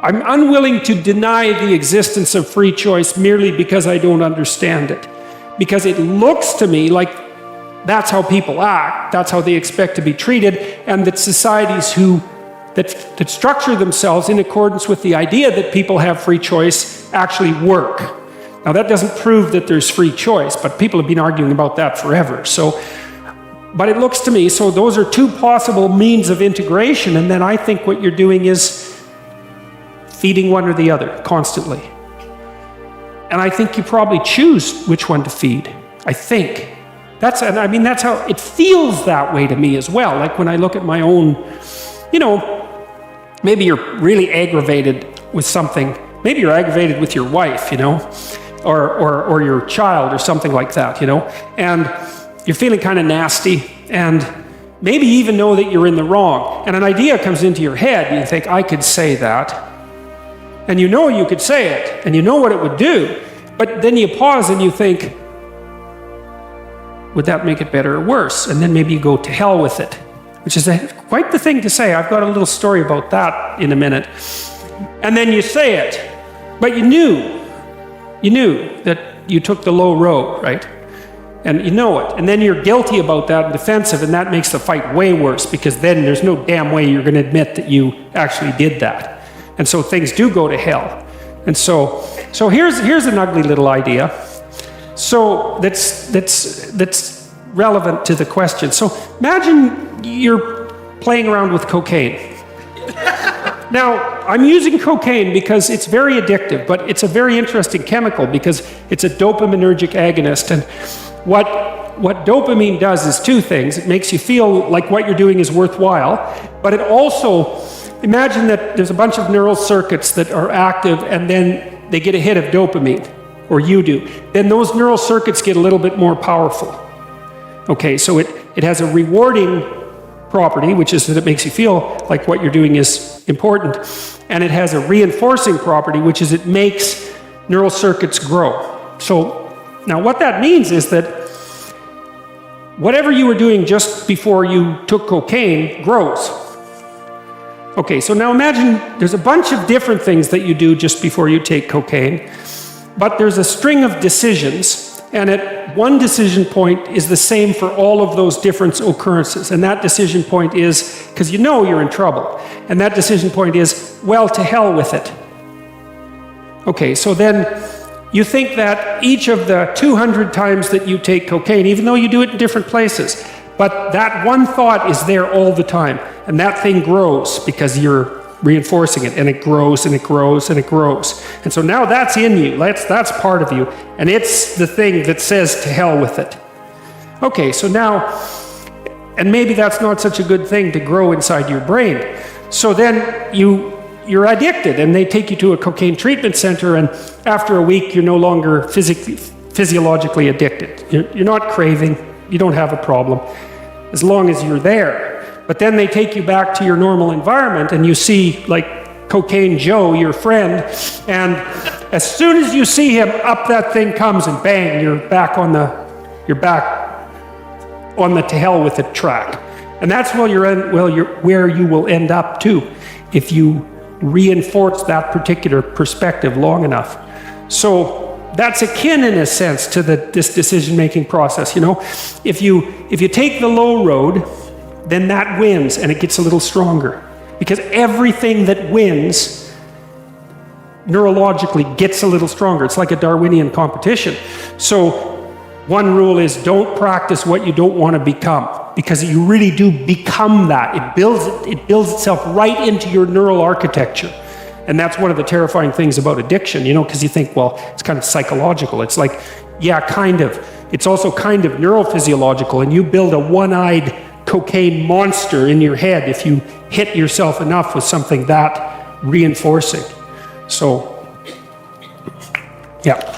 I'm unwilling to deny the existence of free choice merely because I don't understand it. Because it looks to me like that's how people act, that's how they expect to be treated, and that societies that structure themselves in accordance with the idea that people have free choice actually work. Now that doesn't prove that there's free choice, but people have been arguing about that forever. But it looks to me, so those are two possible means of integration, and then I think what you're doing is feeding one or the other constantly. And I think you probably choose which one to feed. I think. That's how it feels that way to me as well. Like when I look at my own, maybe you're really aggravated with something. Maybe you're aggravated with your wife, or your child or something like that, and you're feeling kind of nasty, and maybe you even know that you're in the wrong. And an idea comes into your head, and you think, I could say that. And you could say it, and you know what it would do. But then you pause and you think, would that make it better or worse? And then maybe you go to hell with it, which is quite the thing to say. I've got a little story about that in a minute. And then you say it, but you knew that you took the low road, right? And you know it. And then you're guilty about that and defensive, and that makes the fight way worse, because then there's no damn way you're going to admit that you actually did that. And so things do go to hell. And so here's an ugly little idea. So that's relevant to the question. So imagine you're playing around with cocaine. Now, I'm using cocaine because it's very addictive, but it's a very interesting chemical because it's a dopaminergic agonist. And what dopamine does is two things. It makes you feel like what you're doing is worthwhile, but it also, imagine that there's a bunch of neural circuits that are active, and then they get a hit of dopamine, or you do. Then those neural circuits get a little bit more powerful. Okay, so it has a rewarding property, which is that it makes you feel like what you're doing is important. And it has a reinforcing property, which is it makes neural circuits grow. So now what that means is that whatever you were doing just before you took cocaine grows. Okay, so now imagine there's a bunch of different things that you do just before you take cocaine, but there's a string of decisions, and at one decision point is the same for all of those different occurrences. And that decision point is, because you're in trouble, and that decision point is, well, to hell with it. Okay, so then you think that each of the 200 times that you take cocaine, even though you do it in different places, but that one thought is there all the time, and that thing grows because you're reinforcing it, and it grows and it grows and it grows. And so now that's in you, that's part of you, and it's the thing that says to hell with it. Okay, so now, and maybe that's not such a good thing to grow inside your brain. So then you're addicted, and they take you to a cocaine treatment center, and after a week you're no longer physiologically addicted. You're not craving, you don't have a problem, as long as you're there. But then they take you back to your normal environment, and you see, like, Cocaine Joe, your friend, and as soon as you see him, up that thing comes, and bang, you're back on the to hell with it track. And that's where you will end up too, if you reinforce that particular perspective long enough. So that's akin in a sense to this decision-making process. If you take the low road, then that wins, and it gets a little stronger, because everything that wins neurologically gets a little stronger. It's like a Darwinian competition. So one rule is, don't practice what you don't want to become, because you really do become that. It builds itself right into your neural architecture. And that's one of the terrifying things about addiction, because you think, well, it's kind of psychological. It's like, yeah, kind of. It's also kind of neurophysiological, and you build a one-eyed cocaine monster in your head if you hit yourself enough with something that reinforcing. So, yeah.